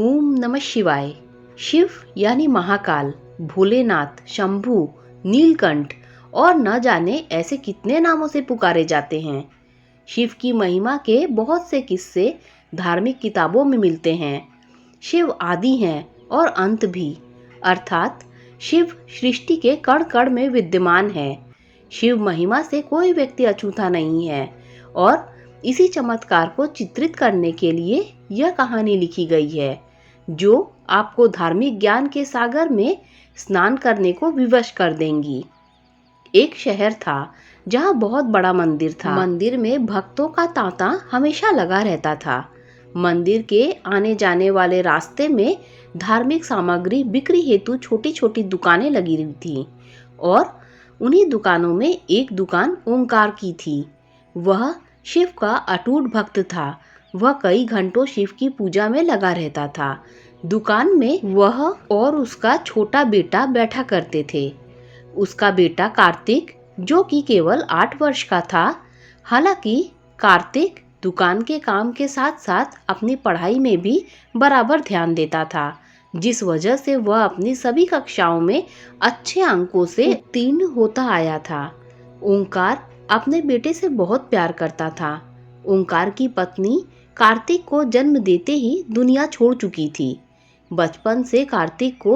ओम नमः शिवाय। शिव यानी महाकाल, भोलेनाथ, शंभू, नीलकंठ और न जाने ऐसे कितने नामों से पुकारे जाते हैं। शिव की महिमा के बहुत से किस्से धार्मिक किताबों में मिलते हैं। शिव आदि हैं और अंत भी, अर्थात शिव सृष्टि के कण कण में विद्यमान है। शिव महिमा से कोई व्यक्ति अछूता नहीं है और इसी चमत्कार को चित्रित करने के लिए यह कहानी लिखी गई है, जो आपको धार्मिक ज्ञान के सागर में स्नान करने को विवश कर देंगी। एक शहर था जहाँ बहुत बड़ा मंदिर था। मंदिर में भक्तों का तांता हमेशा लगा रहता था। मंदिर के आने जाने वाले रास्ते में धार्मिक सामग्री बिक्री हेतु छोटी छोटी दुकानें लगी हुई थी और उन्हीं दुकानों में एक दुकान ओंकार की थी। वह शिव का अटूट भक्त था। वह कई घंटों शिव की पूजा में लगा रहता था। दुकान में वह और उसका छोटा बेटा बैठा करते थे। उसका बेटा कार्तिक, जो कि केवल 8 वर्ष का था। हालांकि कार्तिक दुकान के काम के साथ साथ अपनी पढ़ाई में भी बराबर ध्यान देता था, जिस वजह से वह अपनी सभी कक्षाओं में अच्छे अंकों से उत्तीर्ण होता आया था। ओंकार अपने बेटे से बहुत प्यार करता था। ओंकार की पत्नी कार्तिक को जन्म देते ही दुनिया छोड़ चुकी थी। बचपन से कार्तिक को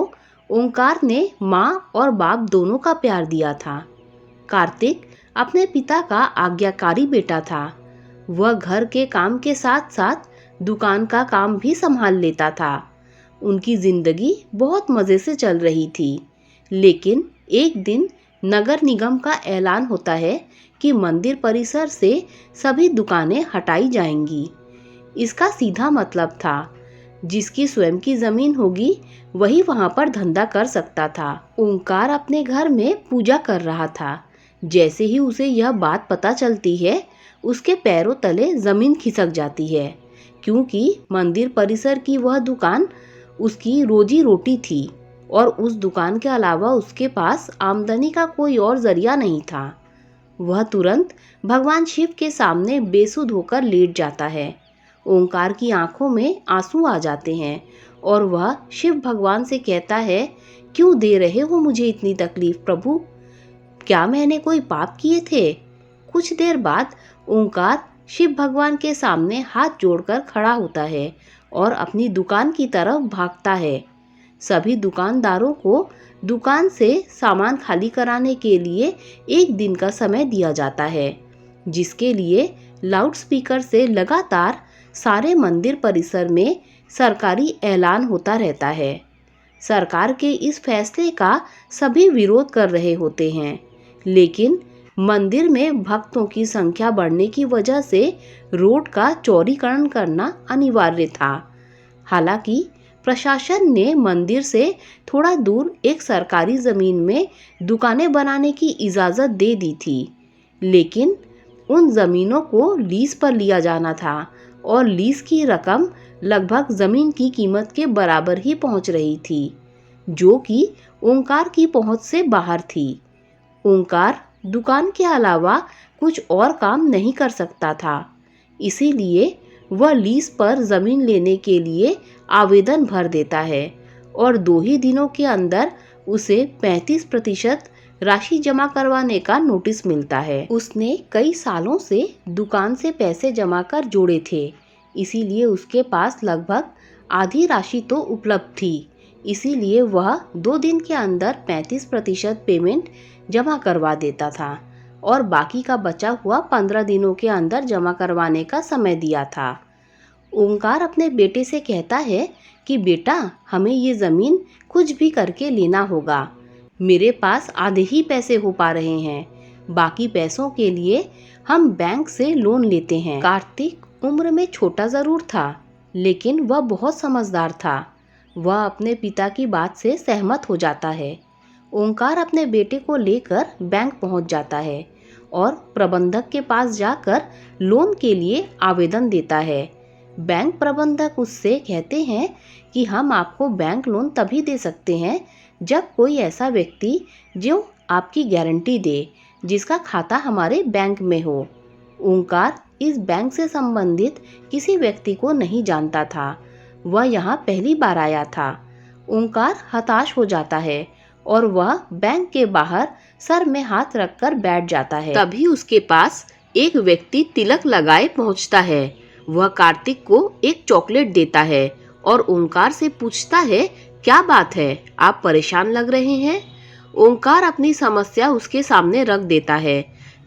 ओंकार ने माँ और बाप दोनों का प्यार दिया था। कार्तिक अपने पिता का आज्ञाकारी बेटा था। वह घर के काम के साथ साथ दुकान का काम भी संभाल लेता था। उनकी जिंदगी बहुत मज़े से चल रही थी। लेकिन एक दिन नगर निगम का ऐलान होता है कि मंदिर परिसर से सभी दुकानें हटाई जाएंगी। इसका सीधा मतलब था, जिसकी स्वयं की जमीन होगी वही वहां पर धंधा कर सकता था। ओंकार अपने घर में पूजा कर रहा था। जैसे ही उसे यह बात पता चलती है, उसके पैरों तले जमीन खिसक जाती है, क्योंकि मंदिर परिसर की वह दुकान उसकी रोजी रोटी थी और उस दुकान के अलावा उसके पास आमदनी का कोई और जरिया नहीं था। वह तुरंत भगवान शिव के सामने बेसुध होकर लेट जाता है। ओंकार की आंखों में आंसू आ जाते हैं और वह शिव भगवान से कहता है, क्यों दे रहे हो मुझे इतनी तकलीफ प्रभु? क्या मैंने कोई पाप किए थे? कुछ देर बाद ओंकार शिव भगवान के सामने हाथ जोड़कर खड़ा होता है और अपनी दुकान की तरफ भागता है। सभी दुकानदारों को दुकान से सामान खाली कराने के लिए 1 दिन का समय दिया जाता है, जिसके लिए लाउडस्पीकर से लगातार सारे मंदिर परिसर में सरकारी ऐलान होता रहता है। सरकार के इस फैसले का सभी विरोध कर रहे होते हैं, लेकिन मंदिर में भक्तों की संख्या बढ़ने की वजह से रोड का चौड़ीकरण करना अनिवार्य था। हालांकि प्रशासन ने मंदिर से थोड़ा दूर एक सरकारी ज़मीन में दुकानें बनाने की इजाज़त दे दी थी, लेकिन उन ज़मीनों को लीज़ पर लिया जाना था और लीज़ की रकम लगभग ज़मीन की कीमत के बराबर ही पहुंच रही थी, जो कि ओंकार की पहुंच से बाहर थी। ओंकार दुकान के अलावा कुछ और काम नहीं कर सकता था, इसीलिए वह लीज पर ज़मीन लेने के लिए आवेदन भर देता है और 2 ही दिनों के अंदर उसे 35% राशि जमा करवाने का नोटिस मिलता है। उसने कई सालों से दुकान से पैसे जमा कर जोड़े थे, इसीलिए उसके पास लगभग आधी राशि तो उपलब्ध थी। इसीलिए वह 2 दिन के अंदर 35% पेमेंट जमा करवा देता था और बाकी का बचा हुआ 15 दिनों के अंदर जमा करवाने का समय दिया था। ओंकार अपने बेटे से कहता है कि बेटा, हमें ये ज़मीन कुछ भी करके लेना होगा। मेरे पास आधे ही पैसे हो पा रहे हैं, बाकी पैसों के लिए हम बैंक से लोन लेते हैं। कार्तिक उम्र में छोटा ज़रूर था, लेकिन वह बहुत समझदार था। वह अपने पिता की बात से सहमत हो जाता है। ओंकार अपने बेटे को लेकर बैंक पहुंच जाता है और प्रबंधक के पास जाकर लोन के लिए आवेदन देता है। बैंक प्रबंधक उससे कहते हैं कि हम आपको बैंक लोन तभी दे सकते हैं जब कोई ऐसा व्यक्ति जो आपकी गारंटी दे, जिसका खाता हमारे बैंक में हो। ओंकार इस बैंक से संबंधित किसी व्यक्ति को नहीं जानता था। वह यहाँ पहली बार आया था। ओंकार हताश हो जाता है और वह बैंक के बाहर सर में हाथ रखकर बैठ जाता है। तभी उसके पास एक व्यक्ति तिलक लगाए पहुंचता है। वह कार्तिक को एक चॉकलेट देता है और ओंकार से पूछता है, क्या बात है, आप परेशान लग रहे हैं? ओंकार अपनी समस्या उसके सामने रख देता है।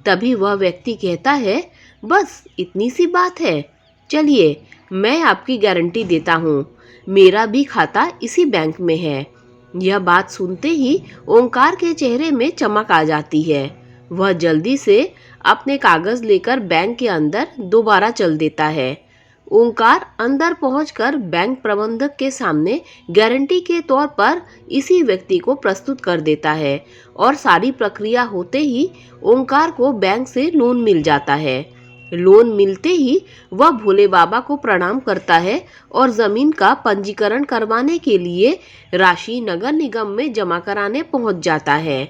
तभी वह व्यक्ति कहता है, बस इतनी सी बात है, चलिए मैं आपकी गारंटी देता हूँ, मेरा भी खाता इसी बैंक में है। यह बात सुनते ही ओंकार के चेहरे में चमक आ जाती है। वह जल्दी से अपने कागज लेकर बैंक के अंदर दोबारा चल देता है। ओंकार अंदर पहुंचकर बैंक प्रबंधक के सामने गारंटी के तौर पर इसी व्यक्ति को प्रस्तुत कर देता है और सारी प्रक्रिया होते ही ओंकार को बैंक से लोन मिल जाता है। लोन मिलते ही वह भोले बाबा को प्रणाम करता है और जमीन का पंजीकरण करवाने के लिए राशि नगर निगम में जमा कराने पहुंच जाता है।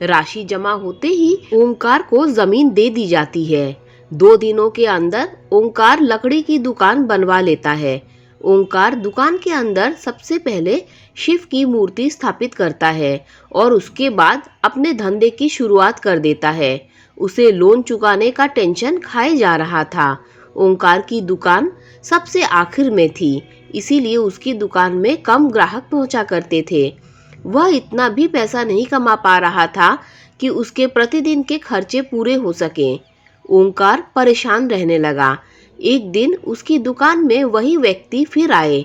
राशि जमा होते ही ओंकार को जमीन दे दी जाती है। 2 दिनों के अंदर ओंकार लकड़ी की दुकान बनवा लेता है। ओंकार दुकान के अंदर सबसे पहले शिव की मूर्ति स्थापित करता है और उसके बाद अपने धंधे की शुरुआत कर देता है। उसे लोन चुकाने का टेंशन खाए जा रहा था। ओंकार की दुकान सबसे आखिर में थी, इसीलिए उसकी दुकान में कम ग्राहक पहुंचा करते थे। वह इतना भी पैसा नहीं कमा पा रहा था कि उसके प्रतिदिन के खर्चे पूरे हो सकें। ओंकार परेशान रहने लगा। एक दिन उसकी दुकान में वही व्यक्ति फिर आए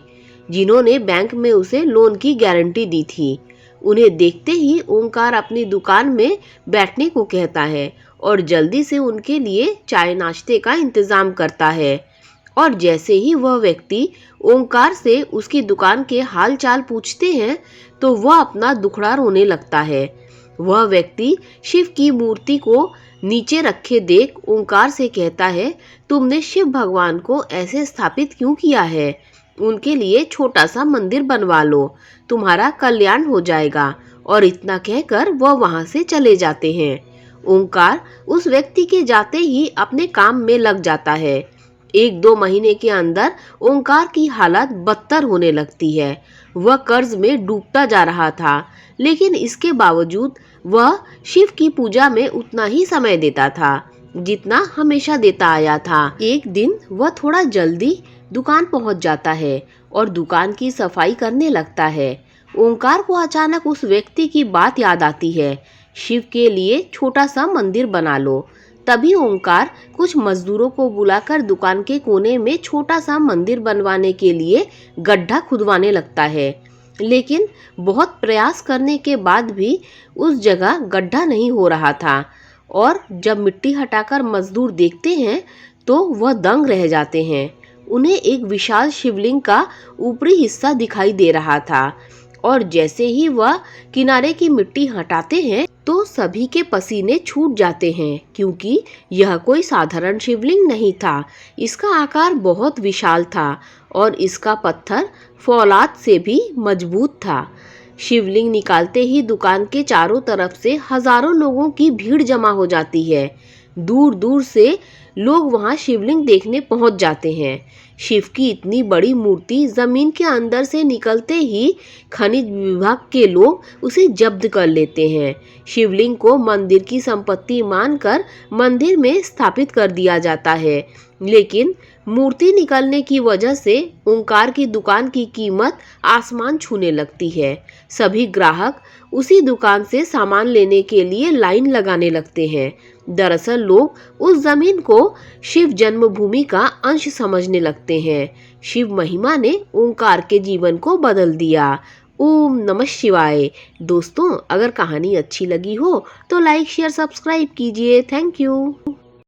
जिन्होंने बैंक में उसे लोन की गारंटी दी थी। उन्हें देखते ही ओंकार अपनी दुकान में बैठने को कहता है और जल्दी से उनके लिए चाय नाश्ते का इंतजाम करता है। और जैसे ही वह व्यक्ति ओंकार से उसकी दुकान के हाल चाल पूछते हैं तो वह अपना दुखड़ा रोने लगता है। वह व्यक्ति शिव की मूर्ति को नीचे रखे देख ओंकार से कहता है, तुमने शिव भगवान को ऐसे स्थापित क्यों किया है? उनके लिए छोटा सा मंदिर बनवा लो, तुम्हारा कल्याण हो जाएगा। और इतना कहकर वह वहां से चले जाते हैं। ओंकार उस व्यक्ति के जाते ही अपने काम में लग जाता है। 1-2 महीने के अंदर ओंकार की हालत बदतर होने लगती है। वह कर्ज में डूबता जा रहा था, लेकिन इसके बावजूद वह शिव की पूजा में उतना ही समय देता था जितना हमेशा देता आया था। एक दिन वह थोड़ा जल्दी दुकान पहुंच जाता है और दुकान की सफाई करने लगता है। ओंकार को अचानक उस व्यक्ति की बात याद आती है, शिव के लिए छोटा सा मंदिर बना लो। तभी ओंकार कुछ मजदूरों को बुलाकर दुकान के कोने में छोटा सा मंदिर बनवाने के लिए गड्ढा खुदवाने लगता है। लेकिन बहुत प्रयास करने के बाद भी उस जगह गड्ढा नहीं हो रहा था और जब मिट्टी हटाकर मजदूर देखते हैं तो वह दंग रह जाते हैं। उन्हें एक विशाल शिवलिंग का ऊपरी हिस्सा दिखाई दे रहा था और जैसे ही वह किनारे की मिट्टी हटाते हैं तो सभी के पसीने छूट जाते हैं, क्योंकि यह कोई साधारण शिवलिंग नहीं था। इसका आकार बहुत विशाल था और इसका पत्थर फौलाद से भी मजबूत था। शिवलिंग निकालते ही दुकान के चारों तरफ से हजारों लोगों की भीड़ जमा हो जाती है। दूर दूर से लोग वहां शिवलिंग देखने पहुंच जाते हैं। शिव की इतनी बड़ी मूर्ति जमीन के अंदर से निकलते ही खनिज विभाग के लोग उसे जब्त कर लेते हैं। शिवलिंग को मंदिर की संपत्ति मानकर मंदिर में स्थापित कर दिया जाता है, लेकिन मूर्ति निकलने की वजह से ओंकार की दुकान की कीमत आसमान छूने लगती है। सभी ग्राहक उसी दुकान से सामान लेने के लिए लाइन लगाने लगते हैं। दरअसल लोग उस जमीन को शिव जन्मभूमि का अंश समझने लगते हैं। शिव महिमा ने ओंकार के जीवन को बदल दिया। ओम नमः शिवाय। दोस्तों, अगर कहानी अच्छी लगी हो तो लाइक शेयर सब्सक्राइब कीजिए। Thank you.